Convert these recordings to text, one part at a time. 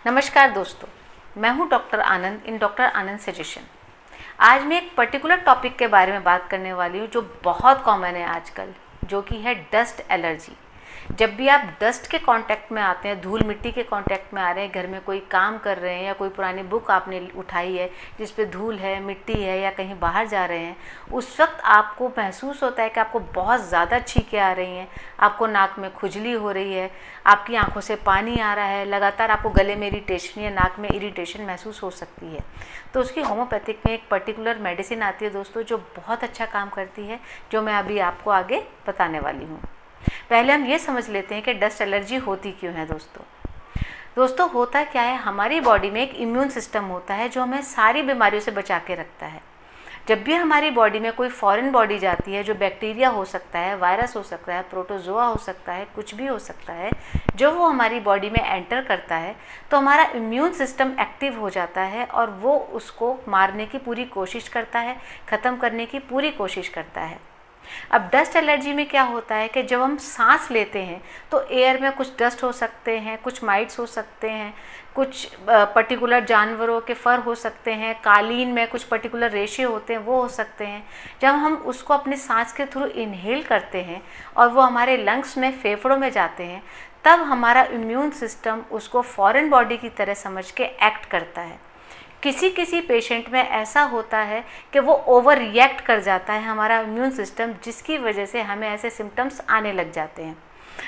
नमस्कार दोस्तों, मैं हूं doctor Anand in doctor Anand suggestion. आज मैं एक पर्टिकुलर टॉपिक के बारे में बात करने वाली हूं जो बहुत कॉमन है आजकल, जो कि है डस्ट एलर्जी। जब भी आप डस्ट के कांटेक्ट में आते हैं, धूल मिट्टी के कांटेक्ट में आ रहे हैं, घर में कोई काम कर रहे हैं या कोई पुरानी बुक आपने उठाई है जिस पे धूल है, मिट्टी है, या कहीं बाहर जा रहे हैं, उस वक्त आपको महसूस होता है कि आपको बहुत ज़्यादा छींकें आ रही हैं, आपको नाक में खुजली हो रही है, आपकी आंखों से पानी आ रहा है, लगातार आपको गले में इरिटेशन या नाक में इरिटेशन महसूस हो सकती है। तो उसकी होम्योपैथिक में एक पर्टिकुलर मेडिसिन आती है दोस्तों, जो बहुत अच्छा काम करती है, जो मैं अभी आपको आगे बताने वाली हूँ। पहले हम ये समझ लेते हैं कि डस्ट एलर्जी होती क्यों है। दोस्तों होता क्या है, हमारी बॉडी में एक इम्यून सिस्टम होता है जो हमें सारी बीमारियों से बचा के रखता है। जब भी हमारी बॉडी में कोई फॉरेन बॉडी जाती है, जो बैक्टीरिया हो सकता है, वायरस हो सकता है, प्रोटोजोआ हो सकता है, कुछ भी हो सकता है, जो वो हमारी बॉडी में एंटर करता है, तो हमारा इम्यून सिस्टम एक्टिव हो जाता है और वो उसको मारने की पूरी कोशिश करता है, ख़त्म करने की पूरी कोशिश करता है। अब डस्ट एलर्जी में क्या होता है कि जब हम सांस लेते हैं तो एयर में कुछ डस्ट हो सकते हैं, कुछ माइट्स हो सकते हैं, कुछ पर्टिकुलर जानवरों के फर हो सकते हैं, कालीन में कुछ पर्टिकुलर रेशे होते हैं, वो हो सकते हैं। जब हम उसको अपनी सांस के थ्रू इनहेल करते हैं और वो हमारे लंग्स में, फेफड़ों में जाते हैं, तब हमारा इम्यून सिस्टम उसको फॉरेन बॉडी की तरह समझ के एक्ट करता है। किसी किसी पेशेंट में ऐसा होता है कि वो ओवर रिएक्ट कर जाता है हमारा इम्यून सिस्टम, जिसकी वजह से हमें ऐसे सिम्टम्स आने लग जाते हैं।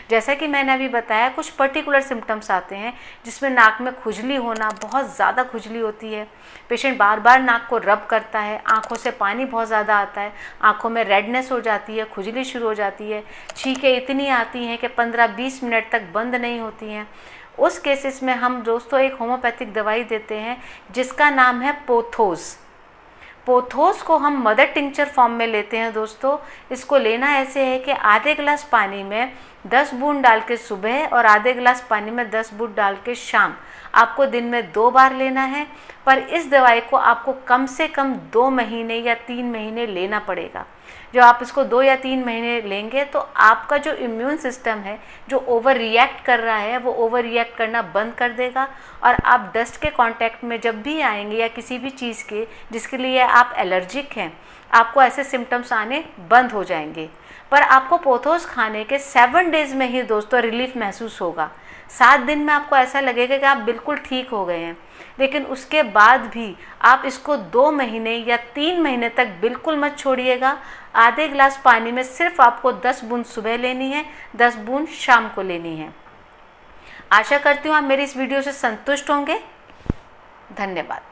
जैसा कि मैंने अभी बताया, कुछ पर्टिकुलर सिम्टम्स आते हैं जिसमें नाक में खुजली होना, बहुत ज़्यादा खुजली होती है, पेशेंट बार बार नाक को रब करता है, आँखों से पानी बहुत ज़्यादा आता है, आँखों में रेडनेस हो जाती है, खुजली शुरू हो जाती है, छींकें इतनी आती हैं कि 15-20 मिनट तक बंद नहीं होती हैं। उस केसेस में हम दोस्तों एक होम्योपैथिक दवाई देते हैं जिसका नाम है पोथोस। पोथोस को हम मदर टिंचर फॉर्म में लेते हैं दोस्तों। इसको लेना ऐसे है कि आधे गिलास पानी में 10 बूंद डाल के सुबह और आधे गिलास पानी में 10 बूंद डाल के शाम, आपको दिन में 2 बार लेना है। पर इस दवाई को आपको कम से कम 2 महीने या 3 महीने लेना पड़ेगा। जब आप इसको 2 या 3 महीने लेंगे तो आपका जो इम्यून सिस्टम है, जो ओवर रिएक्ट कर रहा है, वो ओवर रिएक्ट करना बंद कर देगा और आप डस्ट के कांटेक्ट में जब भी आएंगे या किसी भी चीज़ के जिसके लिए आप एलर्जिक हैं, आपको ऐसे सिम्टम्स आने बंद हो जाएंगे। पर आपको पोथोस खाने के 7 डेज़ में ही दोस्तों रिलीफ महसूस होगा। 7 दिन में आपको ऐसा लगेगा कि आप बिल्कुल ठीक हो गए हैं। लेकिन उसके बाद भी आप इसको 2 महीने या 3 महीने तक बिल्कुल मत छोड़िएगा। आधे गिलास पानी में सिर्फ आपको 10 बूंद सुबह लेनी है, 10 बूंद शाम को लेनी है। आशा करती हूँ आप मेरी इस वीडियो से संतुष्ट होंगे। धन्यवाद।